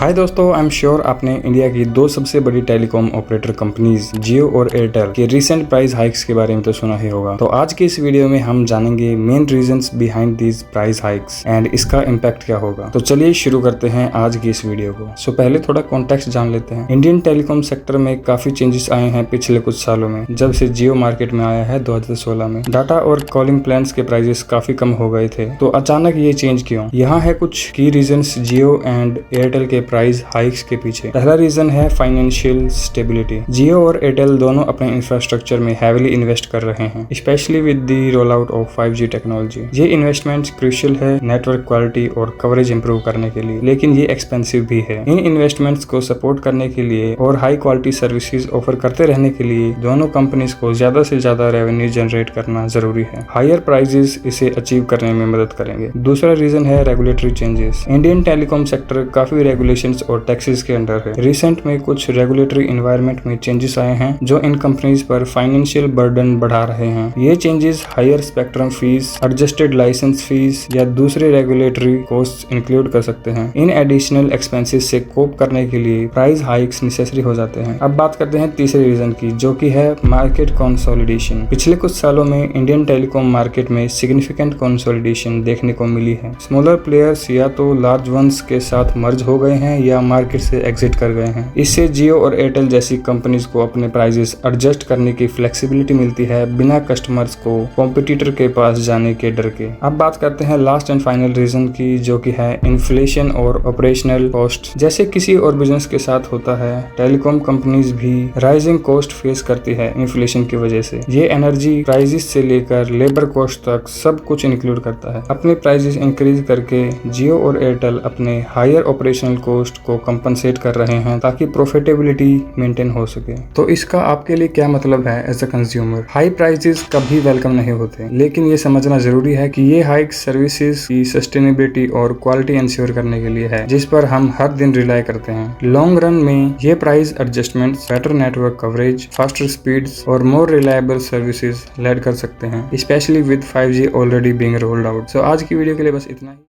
हाय दोस्तों, I am sure आपने India की दो सबसे बड़ी टेलीकॉम ऑपरेटर कंपनीज जियो और एयरटेल के रिसेंट प्राइस हाइक्स के बारे में तो सुना ही होगा। तो आज की इस वीडियो में हम जानेंगे main reasons behind these price hikes and इसका इम्पैक्ट क्या होगा। तो चलिए शुरू करते हैं आज की इस वीडियो को। पहले थोड़ा कॉन्टेक्स्ट जान लेते हैं। इंडियन टेलीकॉम सेक्टर में काफी चेंजेस आए हैं पिछले कुछ सालों में, जब से जियो मार्केट में आया है 2016 में। डाटा और कॉलिंग प्लान्स के प्राइसेस काफी कम हो गए थे, तो अचानक ये चेंज क्यों? यहाँ है कुछ की रीजंस जियो एंड एयरटेल के प्राइस हाइक्स के पीछे। पहला रीजन है फाइनेंशियल स्टेबिलिटी। जियो और एयरटेल दोनों अपने इंफ्रास्ट्रक्चर में हैवीली इन्वेस्ट कर रहे हैं, especially with the roll out of 5G technology. ये इन्वेस्टमेंट्स क्रूशियल है नेटवर्क क्वालिटी और कवरेज इंप्रूव करने के लिए, लेकिन ये एक्सपेंसिव भी है। इन इन्वेस्टमेंट्स को सपोर्ट करने के लिए और हाई क्वालिटी सर्विसेज ऑफर करते रहने के लिए दोनों कंपनीज को ज्यादा से ज्यादा रेवेन्यू जनरेट करना जरूरी है। हायर प्राइसेस इसे अचीव करने में मदद करेंगे। दूसरा रीजन है regulatory changes. Indian telecom sector काफी रेगुलेशंस और टैक्सेस के अंडर है। रिसेंट में कुछ रेगुलेटरी एनवायरनमेंट में चेंजेस आए हैं जो इन कंपनीज पर फाइनेंशियल बर्डन बढ़ा रहे हैं। ये changes higher spectrum fees, adjusted licence fees या दूसरे रेगुलेटरी कॉस्ट इंक्लूड कर सकते हैं। इन एडिशनल एक्सपेंसेस से कोप करने के लिए प्राइस हाइक्स नेसेसरी हो जाते हैं। अब बात करते हैं तीसरे रीजन की, जो कि है मार्केट कंसोलिडेशन। पिछले कुछ सालों में इंडियन टेलीकॉम मार्केट में सिग्निफिकेंट कंसोलिडेशन देखने को मिली है। स्मॉलर प्लेयर्स या तो लार्ज वंस के साथ मर्ज हो गए हैं या मार्केट से एग्जिट कर गए हैं। इससे जियो और एयरटेल जैसी कंपनीज को अपने प्राइसेस एडजस्ट करने की फ्लेक्सिबिलिटी मिलती है, बिना कस्टमर्स को कॉम्पिटिटर के पास जाने के डर के। अब बात करते हैं लास्ट एंड फाइनल रीजन की, जो कि है इन्फ्लेशन और ऑपरेशनल कॉस्ट। जैसे किसी और बिजनेस के साथ होता है, टेलीकॉम कंपनीज भी राइजिंग कॉस्ट फेस करती है इन्फ्लेशन की वजह से। ये एनर्जी प्राइसेस से लेकर लेबर कॉस्ट तक सब कुछ इंक्लूड करता है। अपने प्राइसेस इंक्रीज करके जियो और एयरटेल अपने हायर ऑपरेशनल कॉस्ट को कंपनसेट कर रहे हैं ताकि प्रॉफिटेबिलिटी मेंटेन हो सके। तो इसका आपके लिए क्या मतलब है as a consumer? High prices कभी वेलकम नहीं होते, लेकिन ये समझना जरूरी है कि ये हाइक सर्विसेज की सस्टेनेबिलिटी और क्वालिटी इंश्योर करने के लिए है, जिस पर हम हर दिन रिलाई करते हैं। लॉन्ग रन में ये price adjustment better network coverage, faster speeds और मोर रिलायबल सर्विसेज लेड कर सकते हैं, especially with 5G already being rolled out. So आज की वीडियो के लिए बस इतना ही।